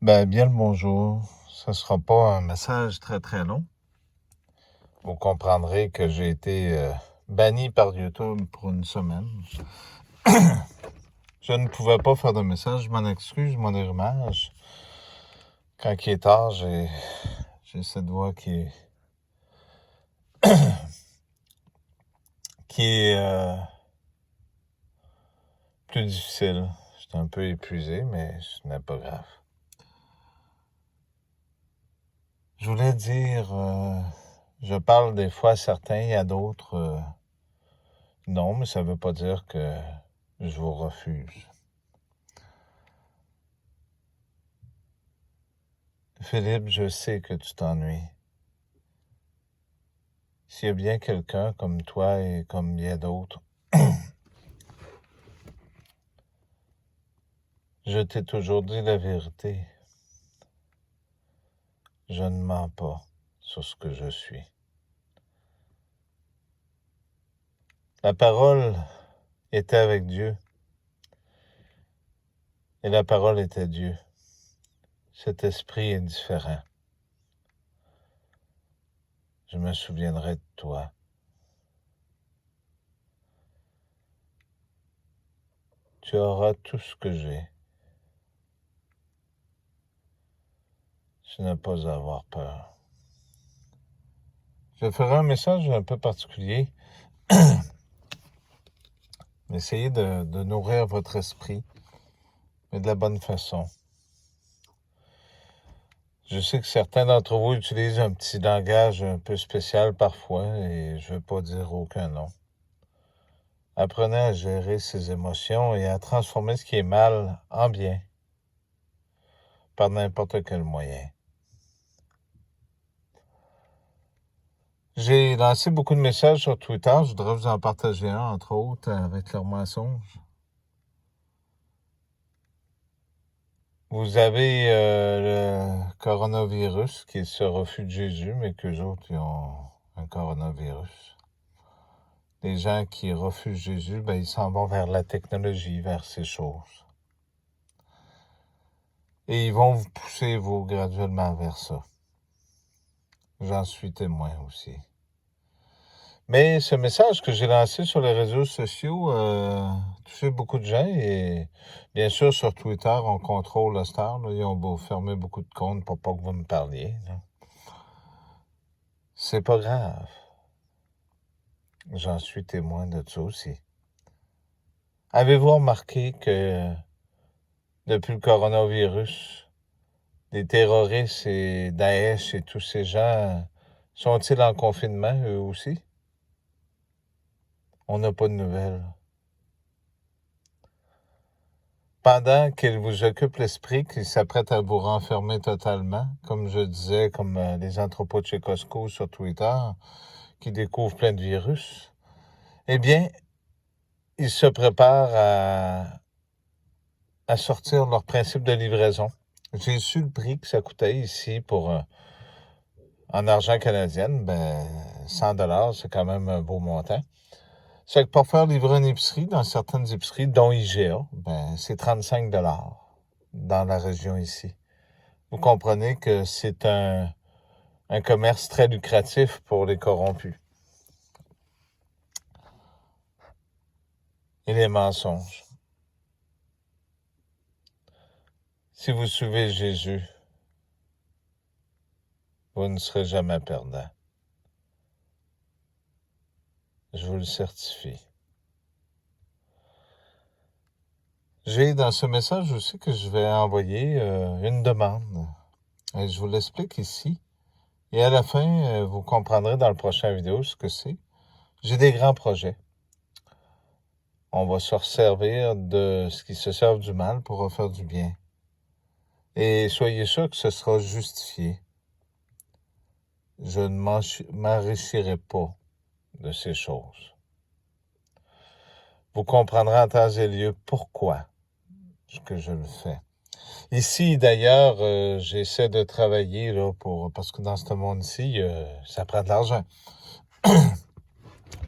Bien le bonjour. Ce ne sera pas un message très très long. Vous comprendrez que j'ai été banni par YouTube pour une semaine. Je ne pouvais pas faire de message, je m'en excuse, je m'en dédommage. Quand il est tard, j'ai cette voix qui est plus difficile. Je suis un peu épuisé, mais ce n'est pas grave. Je voulais dire, je parle des fois à certains, il y a d'autres, non, mais ça ne veut pas dire que je vous refuse. Philippe, je sais que tu t'ennuies. S'il y a bien quelqu'un comme toi et comme bien d'autres, je t'ai toujours dit la vérité. Je ne mens pas sur ce que je suis. La parole était avec Dieu et la parole était Dieu. Cet esprit est différent. Je me souviendrai de toi. Tu auras tout ce que j'ai. Tu n'as pas à avoir peur. Je ferai un message un peu particulier. Essayez de nourrir votre esprit, mais de la bonne façon. Je sais que certains d'entre vous utilisent un petit langage un peu spécial parfois et je ne veux pas dire aucun nom. Apprenez à gérer ses émotions et à transformer ce qui est mal en bien par n'importe quel moyen. J'ai lancé beaucoup de messages sur Twitter. Je voudrais vous en partager un, entre autres, avec leur mensonge. Vous avez le coronavirus qui se refuse de Jésus, mais qu'eux autres, ils ont un coronavirus. Les gens qui refusent Jésus, ils s'en vont vers la technologie, vers ces choses. Et ils vont vous pousser, vous, graduellement vers ça. J'en suis témoin aussi. Mais ce message que j'ai lancé sur les réseaux sociaux a touché beaucoup de gens et bien sûr sur Twitter, on contrôle la star. Là, ils ont beau fermer beaucoup de comptes pour pas que vous me parliez. Là. C'est pas grave. J'en suis témoin de ça aussi. Avez-vous remarqué que depuis le coronavirus, les terroristes et Daesh et tous ces gens, sont-ils en confinement eux aussi? On n'a pas de nouvelles. Pendant qu'ils vous occupent l'esprit, qu'ils s'apprêtent à vous renfermer totalement, comme je disais, comme les entrepôts de chez Costco sur Twitter, qui découvrent plein de virus, eh bien, ils se préparent à sortir leur principe de livraison. J'ai su le prix que ça coûtait ici en argent canadien, 100 $, c'est quand même un beau montant. C'est que pour faire livrer une épicerie, dans certaines épiceries, dont IGA, c'est 35 $ dans la région ici. Vous comprenez que c'est un commerce très lucratif pour les corrompus. Et les mensonges. Si vous suivez Jésus, vous ne serez jamais perdant. Je vous le certifie. J'ai dans ce message aussi que je vais envoyer une demande. Et je vous l'explique ici. Et à la fin, vous comprendrez dans le prochain vidéo ce que c'est. J'ai des grands projets. On va se resservir de ce qui se sert du mal pour refaire du bien. Et soyez sûr que ce sera justifié. Je ne m'enrichirai pas de ces choses. Vous comprendrez en temps et lieu pourquoi ce que je le fais. Ici, d'ailleurs, j'essaie de travailler là, parce que dans ce monde-ci, ça prend de l'argent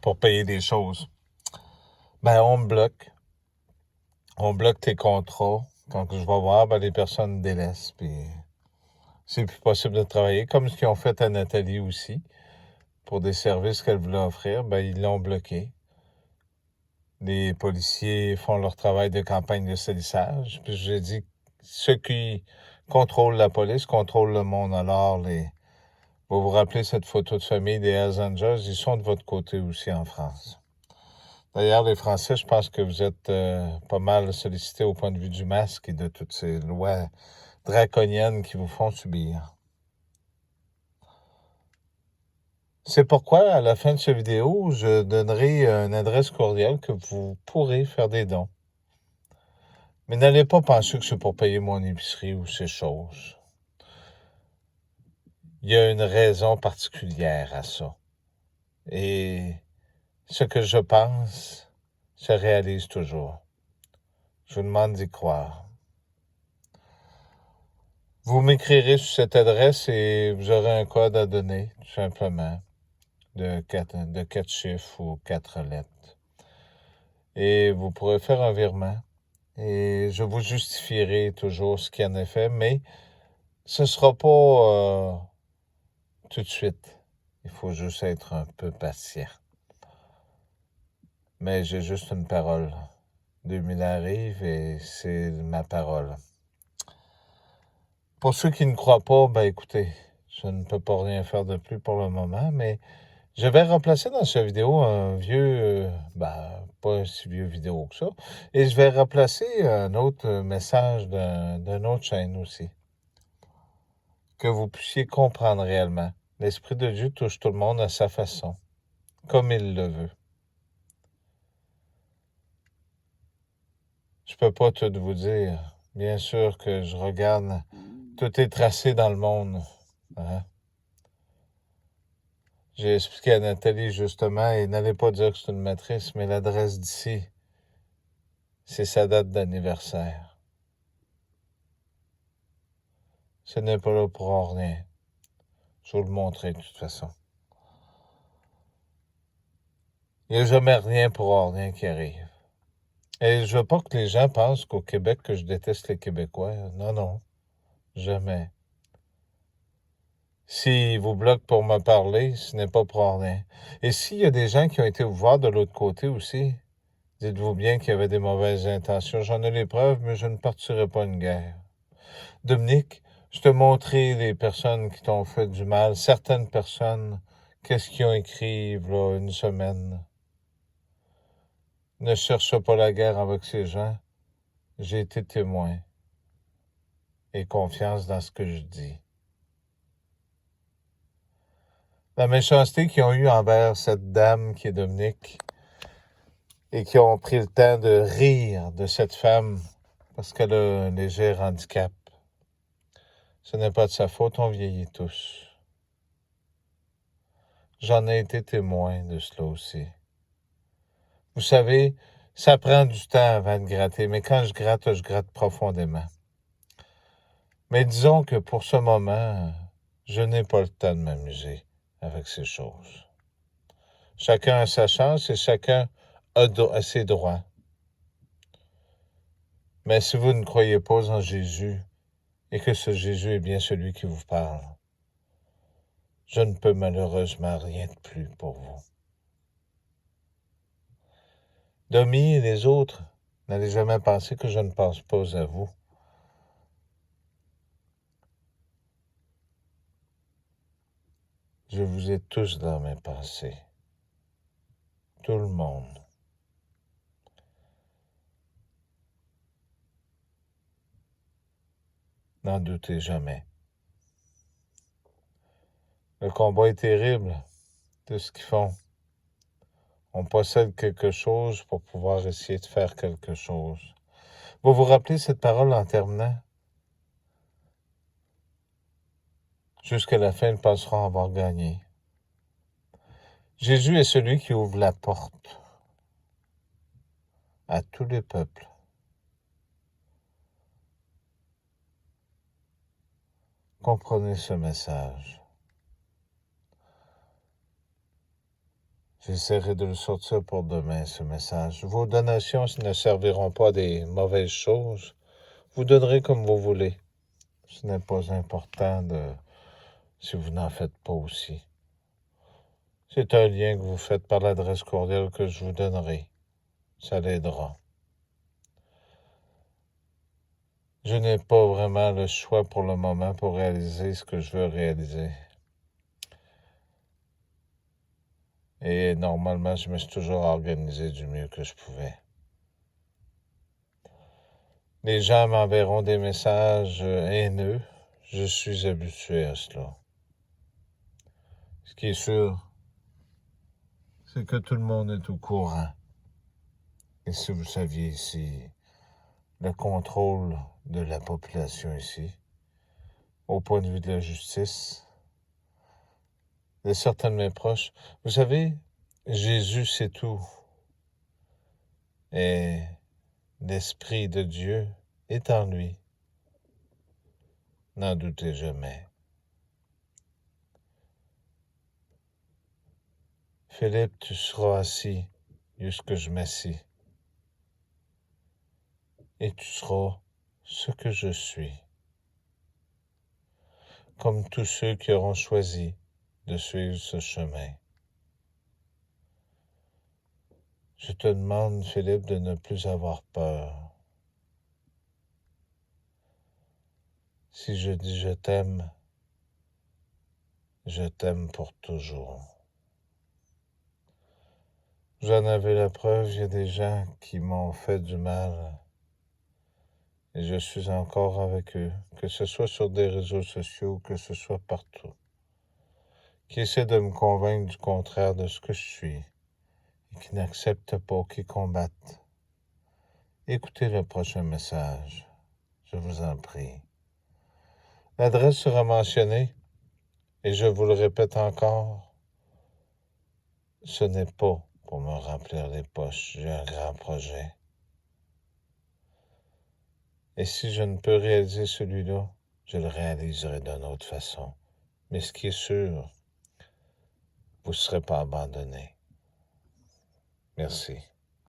pour payer des choses. On me bloque. On bloque tes contrats. Quand je vais voir, les personnes délaissent, puis c'est plus possible de travailler, comme ce qu'ils ont fait à Nathalie aussi, pour des services qu'elle voulait offrir, ils l'ont bloqué. Les policiers font leur travail de campagne de salissage, puis j'ai dit, ceux qui contrôlent la police contrôlent le monde, alors vous vous rappelez cette photo de famille des Hells Angels, ils sont de votre côté aussi en France. D'ailleurs, les Français, je pense que vous êtes pas mal sollicités au point de vue du masque et de toutes ces lois draconiennes qui vous font subir. C'est pourquoi, à la fin de cette vidéo, je donnerai une adresse courriel que vous pourrez faire des dons. Mais n'allez pas penser que c'est pour payer mon épicerie ou ces choses. Il y a une raison particulière à ça. Et ce que je pense se réalise toujours. Je vous demande d'y croire. Vous m'écrirez sur cette adresse et vous aurez un code à donner, tout simplement, de 4 chiffres ou 4 lettres. Et vous pourrez faire un virement. Et je vous justifierai toujours ce qu'il y en a fait, mais ce ne sera pas tout de suite. Il faut juste être un peu patient. Mais j'ai juste une parole. 2000 arrive et c'est ma parole. Pour ceux qui ne croient pas, écoutez, je ne peux pas rien faire de plus pour le moment, mais je vais remplacer dans cette vidéo un vieux, pas un si vieux vidéo que ça, et je vais remplacer un autre message d'une autre chaîne aussi, que vous puissiez comprendre réellement. L'Esprit de Dieu touche tout le monde à sa façon, comme il le veut. Je peux pas tout vous dire. Bien sûr que je regarde, tout est tracé dans le monde. Hein? J'ai expliqué à Nathalie, justement, et n'allez pas dire que c'est une matrice, mais l'adresse d'ici, c'est sa date d'anniversaire. Ce n'est pas là pour rien. Je vais vous le montrer, de toute façon. Il n'y a jamais rien pour rien qui arrive. Et je veux pas que les gens pensent qu'au Québec, que je déteste les Québécois. Non, non. Jamais. S'ils vous bloquent pour me parler, ce n'est pas pour rien. Et s'il y a des gens qui ont été vous voir de l'autre côté aussi, dites-vous bien qu'il y avait des mauvaises intentions. J'en ai les preuves, mais je ne partirai pas une guerre. Dominique, je te montrais les personnes qui t'ont fait du mal, certaines personnes, qu'est-ce qu'ils ont écrit, là, une semaine. Ne cherche pas la guerre avec ces gens. J'ai été témoin. Et confiance dans ce que je dis. La méchanceté qu'ils ont eue envers cette dame qui est Dominique et qui ont pris le temps de rire de cette femme parce qu'elle a un léger handicap. Ce n'est pas de sa faute, on vieillit tous. J'en ai été témoin de cela aussi. Vous savez, ça prend du temps avant de gratter, mais quand je gratte profondément. Mais disons que pour ce moment, je n'ai pas le temps de m'amuser avec ces choses. Chacun a sa chance et chacun a ses droits. Mais si vous ne croyez pas en Jésus et que ce Jésus est bien celui qui vous parle, je ne peux malheureusement rien de plus pour vous. Domi et les autres, n'allez jamais penser que je ne pense pas à vous. Je vous ai tous dans mes pensées. Tout le monde. N'en doutez jamais. Le combat est terrible. Tout ce qu'ils font. On possède quelque chose pour pouvoir essayer de faire quelque chose. Vous vous rappelez cette parole en terminant? Jusqu'à la fin, ils penseront avoir gagné. Jésus est celui qui ouvre la porte à tous les peuples. Comprenez ce message. J'essaierai de le sortir pour demain, ce message. Vos donations ne serviront pas à des mauvaises choses. Vous donnerez comme vous voulez. Ce n'est pas important si vous n'en faites pas aussi. C'est un lien que vous faites par l'adresse courriel que je vous donnerai. Ça l'aidera. Je n'ai pas vraiment le choix pour le moment pour réaliser ce que je veux réaliser. Et normalement, je me suis toujours organisé du mieux que je pouvais. Les gens m'enverront des messages haineux. Je suis habitué à cela. Ce qui est sûr, c'est que tout le monde est au courant. Et si vous saviez ici, le contrôle de la population ici, au point de vue de la justice, de certains de mes proches, vous savez, Jésus c'est tout. Et l'Esprit de Dieu est en lui. N'en doutez jamais. Philippe, tu seras assis jusque je m'assis. Et tu seras ce que je suis. Comme tous ceux qui auront choisi de suivre ce chemin. Je te demande, Philippe, de ne plus avoir peur. Si je dis je t'aime pour toujours. Vous en avez la preuve, il y a des gens qui m'ont fait du mal. Et je suis encore avec eux, que ce soit sur des réseaux sociaux, que ce soit partout. Qui essaient de me convaincre du contraire de ce que je suis. Et qui n'acceptent pas, qui combattent. Écoutez le prochain message. Je vous en prie. L'adresse sera mentionnée, et je vous le répète encore, ce n'est pas pour me remplir les poches. J'ai un grand projet. Et si je ne peux réaliser celui-là, je le réaliserai d'une autre façon. Mais ce qui est sûr, vous ne serez pas abandonné. Merci.